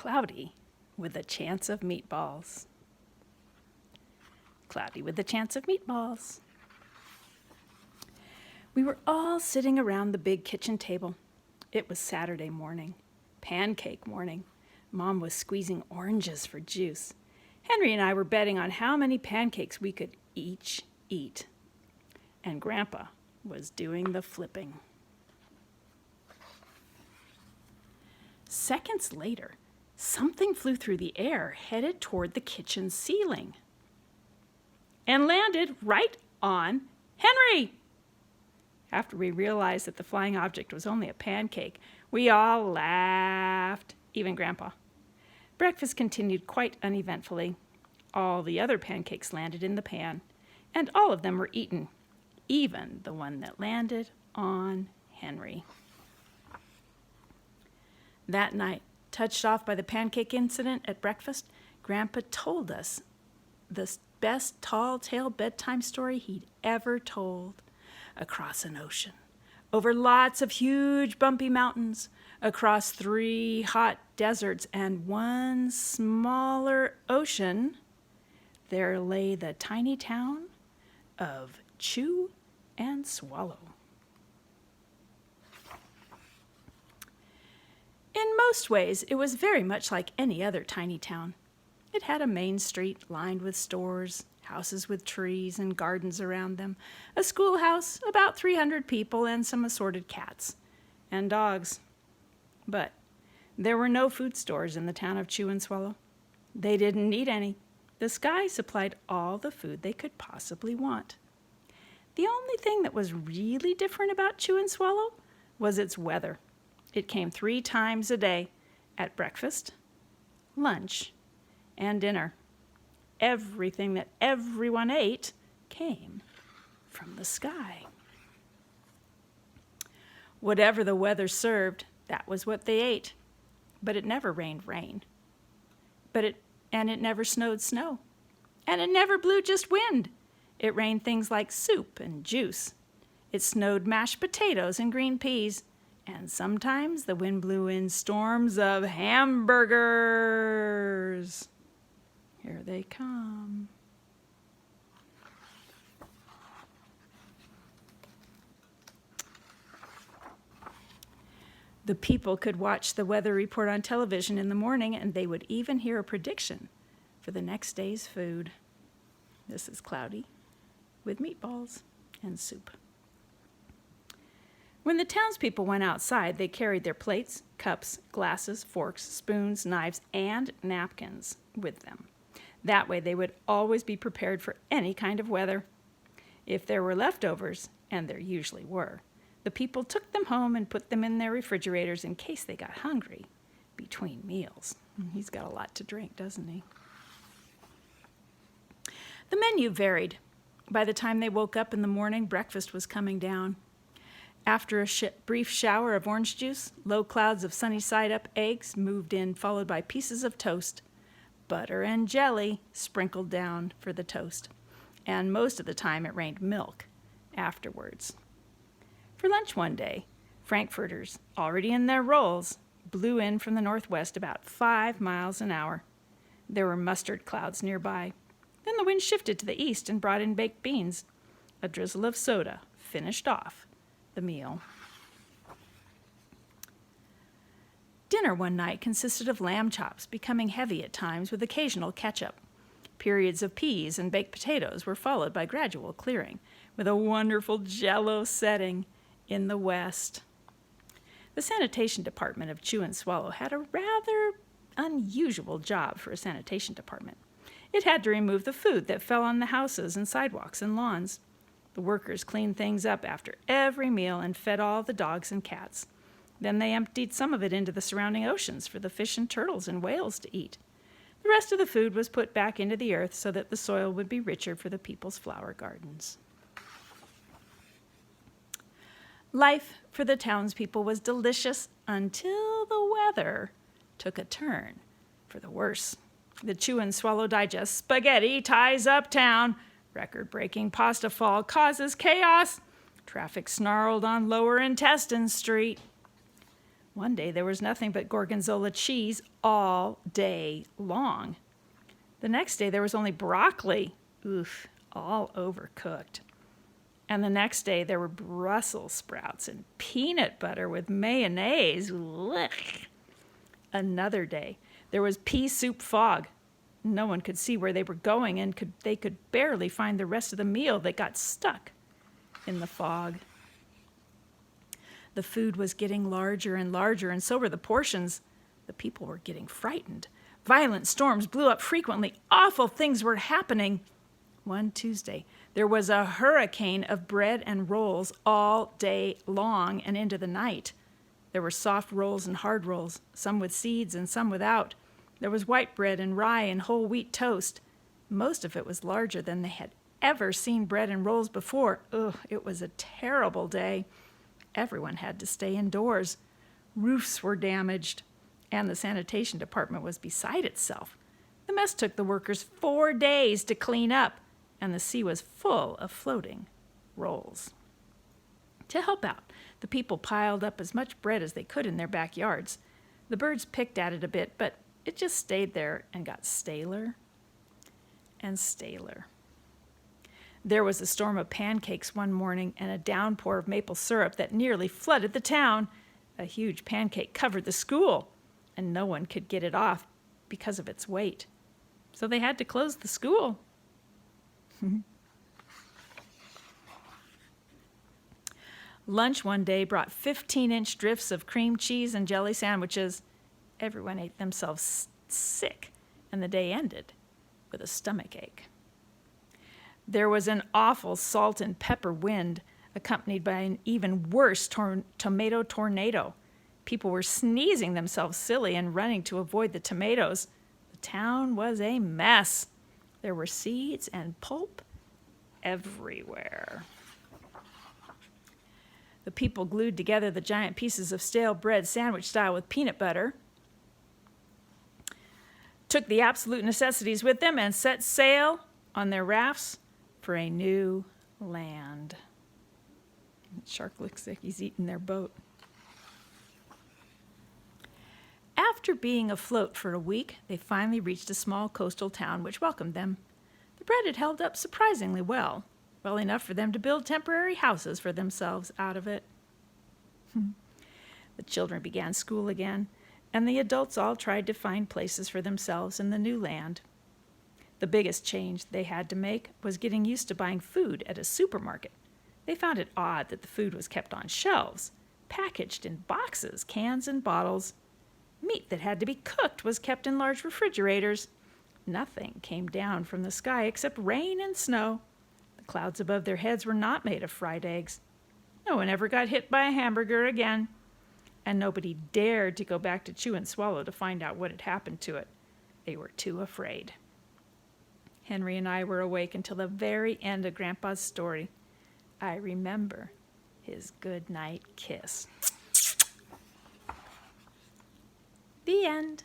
Cloudy with a Chance of Meatballs. Cloudy with a Chance of Meatballs. We were all sitting around the big kitchen table. It was Saturday morning, pancake morning. Mom was squeezing oranges for juice. Henry and I were betting on how many pancakes we could each eat. And Grandpa was doing the flipping. Seconds later, something flew through the air, headed toward the kitchen ceiling, and landed right on Henry. After we realized that the flying object was only a pancake, we all laughed, even Grandpa. Breakfast continued quite uneventfully. All the other pancakes landed in the pan, and all of them were eaten, even the one that landed on Henry. That night, touched off by the pancake incident at breakfast, Grandpa told us the best tall-tale bedtime story he'd ever told. Across an ocean, over lots of huge bumpy mountains, across 3 hot deserts and 1 smaller ocean, there lay the tiny town of Chew and Swallow. In most ways, it was very much like any other tiny town. It had a main street lined with stores, houses with trees and gardens around them, a schoolhouse, about 300 people, and some assorted cats and dogs. But there were no food stores in the town of Chew and Swallow. They didn't need any. The sky supplied all the food they could possibly want. The only thing that was really different about Chew and Swallow was its weather. It came 3 times a day, at breakfast, lunch, and dinner. Everything that everyone ate came from the sky. Whatever the weather served, that was what they ate. But it never rained rain. And it never snowed snow. And it never blew just wind. It rained things like soup and juice. It snowed mashed potatoes and green peas. And sometimes the wind blew in storms of hamburgers. Here they come. The people could watch the weather report on television in the morning, and they would even hear a prediction for the next day's food. This is Cloudy with meatballs and soup. When the townspeople went outside, they carried their plates, cups, glasses, forks, spoons, knives, and napkins with them. That way they would always be prepared for any kind of weather. If there were leftovers, and there usually were, the people took them home and put them in their refrigerators in case they got hungry between meals. He's got a lot to drink, doesn't he? The menu varied. By the time they woke up in the morning, breakfast was coming down. After a brief shower of orange juice, low clouds of sunny-side-up eggs moved in, followed by pieces of toast. Butter and jelly sprinkled down for the toast. And most of the time it rained milk afterwards. For lunch one day, frankfurters, already in their rolls, blew in from the northwest about 5 miles an hour. There were mustard clouds nearby. Then the wind shifted to the east and brought in baked beans. A drizzle of soda finished off the meal. Dinner one night consisted of lamb chops, becoming heavy at times with occasional ketchup. Periods of peas and baked potatoes were followed by gradual clearing, with a wonderful Jell-O setting in the west. The sanitation department of Chew and Swallow had a rather unusual job for a sanitation department. It had to remove the food that fell on the houses and sidewalks and lawns. The workers cleaned things up after every meal and fed all the dogs and cats. Then they emptied some of it into the surrounding oceans for the fish and turtles and whales to eat. The rest of the food was put back into the earth so that the soil would be richer for the people's flower gardens. Life for the townspeople was delicious until the weather took a turn for the worse. The Chew and Swallow Digest spaghetti ties up town. Record-breaking pasta fall causes chaos. Traffic snarled on Lower Intestine Street. One day there was nothing but gorgonzola cheese all day long. The next day there was only broccoli, oof, all overcooked. And the next day there were Brussels sprouts and peanut butter with mayonnaise. Blech. Another day there was pea soup fog. No one could see where they were going, and they could barely find the rest of the meal. They got stuck in the fog. The food was getting larger and larger, and so were the portions. The people were getting frightened. Violent storms blew up frequently. Awful things were happening. One Tuesday, there was a hurricane of bread and rolls all day long and into the night. There were soft rolls and hard rolls, some with seeds and some without. There was white bread and rye and whole wheat toast. Most of it was larger than they had ever seen bread and rolls before. Ugh, it was a terrible day. Everyone had to stay indoors. Roofs were damaged, and the sanitation department was beside itself. The mess took the workers 4 days to clean up, and the sea was full of floating rolls. To help out, the people piled up as much bread as they could in their backyards. The birds picked at it a bit, but it just stayed there and got staler and staler. There was a storm of pancakes one morning and a downpour of maple syrup that nearly flooded the town. A huge pancake covered the school, and no one could get it off because of its weight. So they had to close the school. Lunch one day brought 15-inch drifts of cream cheese and jelly sandwiches. Everyone ate themselves sick, and the day ended with a stomach ache. There was an awful salt and pepper wind, accompanied by an even worse tomato tornado. People were sneezing themselves silly and running to avoid the tomatoes. The town was a mess. There were seeds and pulp everywhere. The people glued together the giant pieces of stale bread sandwich style with peanut butter, took the absolute necessities with them, and set sail on their rafts for a new land. The shark looks like he's eating their boat. After being afloat for a week, they finally reached a small coastal town which welcomed them. The bread had held up surprisingly well enough for them to build temporary houses for themselves out of it. The children began school again, and the adults all tried to find places for themselves in the new land. The biggest change they had to make was getting used to buying food at a supermarket. They found it odd that the food was kept on shelves, packaged in boxes, cans, and bottles. Meat that had to be cooked was kept in large refrigerators. Nothing came down from the sky except rain and snow. The clouds above their heads were not made of fried eggs. No one ever got hit by a hamburger again, and nobody dared to go back to Chew and Swallow to find out what had happened to it. They were too afraid. Henry and I were awake until the very end of Grandpa's story. I remember his good night kiss. The end.